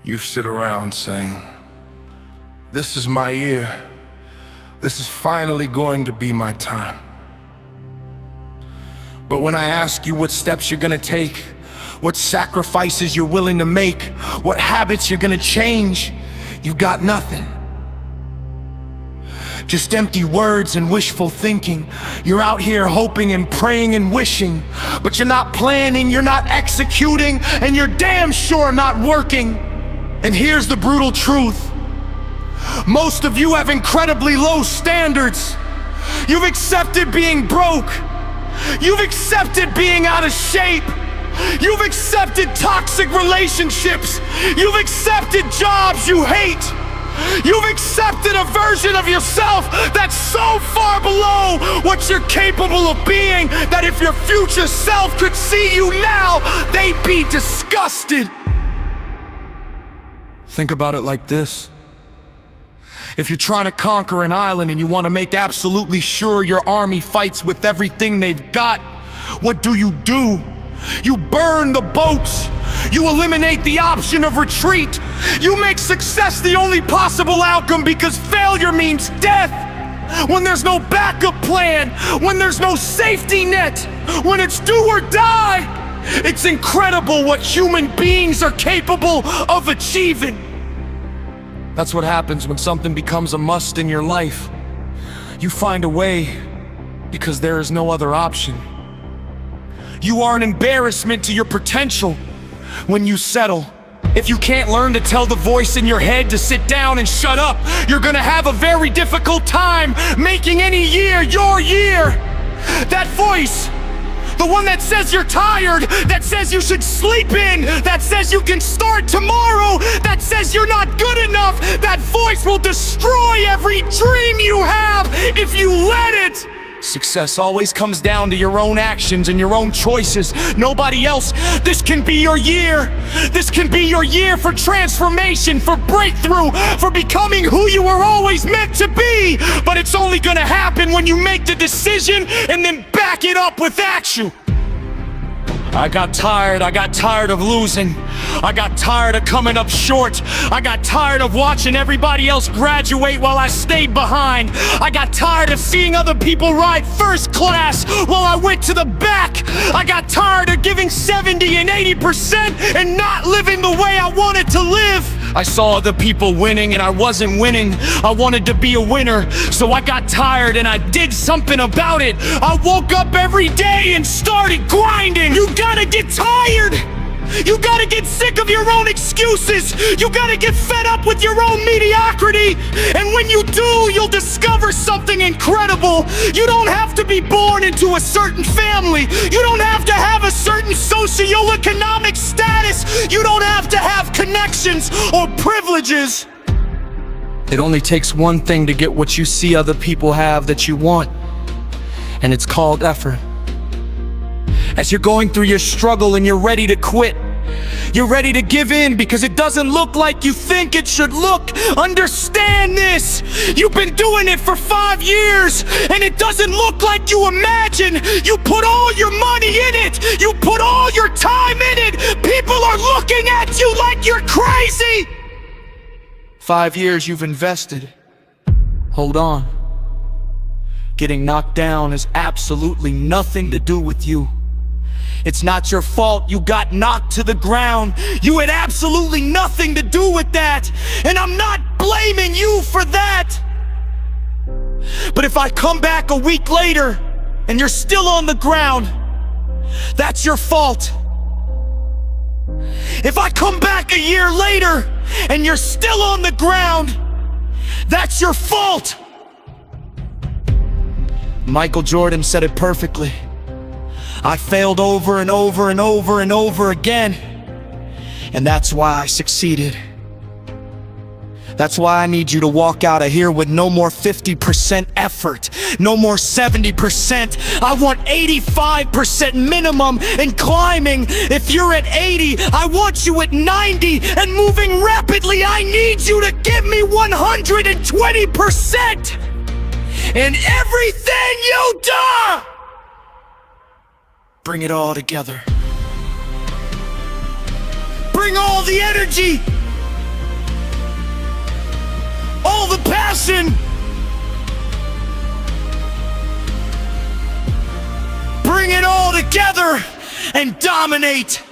You sit around saying, "This is my year. This is finally going to be my time." But when I ask you what steps you're gonna take, what sacrifices you're willing to make, what habits you're gonna change, you got nothing. Just empty words and wishful thinking. You're out here hoping and praying and wishing, but you're not planning, you're not executing, and you're damn sure not working. And here's the brutal truth. Most of you have incredibly low standards. You've accepted being broke. You've accepted being out of shape. You've accepted toxic relationships. You've accepted jobs you hate. You've accepted a version of yourself that's so far below what you're capable of being that if your future self could see you now, they'd be disgusted. Think about it like this. If you're trying to conquer an island and you want to make absolutely sure your army fights with everything they've got, what do? You burn the boats. You eliminate the option of retreat. You make success the only possible outcome because failure means death. When there's no backup plan, when there's no safety net, when it's do or die, it's incredible what human beings are capable of achieving. That's what happens when something becomes a must in your life. You find a way because there is no other option. You are an embarrassment to your potential when you settle. If you can't learn to tell the voice in your head to sit down and shut up, you're gonna have a very difficult time making any year your year. That voice, the one that says you're tired, that says you should sleep in, that says you can start tomorrow, that says you're not good enough, that voice will destroy every dream you have if you let it. Success always comes down to your own actions and your own choices. Nobody else. This can be your year. This can be your year for transformation, for breakthrough, for becoming who you were always meant to be. But it's only gonna happen when you make the decision and then back it up with action. I got tired of losing. I got tired of coming up short. I got tired of watching everybody else graduate while I stayed behind. I got tired of seeing other people ride first class while I went to the back. I got tired of giving 70 and 80% and not living the way I wanted to live. I saw other people winning and I wasn't winning. I wanted to be a winner, so I got tired and I did something about it. I woke up every day and started grinding. You gotta get tired. You gotta get sick of your own excuses. You gotta get fed up with your own mediocrity. And when you do, you'll discover something incredible. You don't have to be born into a certain family. You don't have to have a certain socioeconomic status. You don't have to have connections or privileges. It only takes one thing to get what you see other people have that you want, and it's called effort. As you're going through your struggle and you're ready to quit, you're ready to give in because it doesn't look like you think it should look. Understand this. You've been doing it for 5 years and it doesn't look like you imagine. You put all your money in it. You put all your time in it. People are looking at you like you're crazy. 5 years you've invested. Hold on. Getting knocked down has absolutely nothing to do with you. It's not your fault you got knocked to the ground. You had absolutely nothing to do with that. And I'm not blaming you for that. But if I come back a week later and you're still on the ground, that's your fault. If I come back a year later and you're still on the ground, that's your fault. Michael Jordan said it perfectly. I failed over and over and over and over again, and that's why I succeeded. That's why I need you to walk out of here with no more 50% effort, no more 70%. I want 85% minimum and climbing. If you're at 80, I want you at 90 and moving rapidly. I need you to give me 120% in everything you do. Bring it all together. Bring all the energy. passion. Bring it all together and dominate.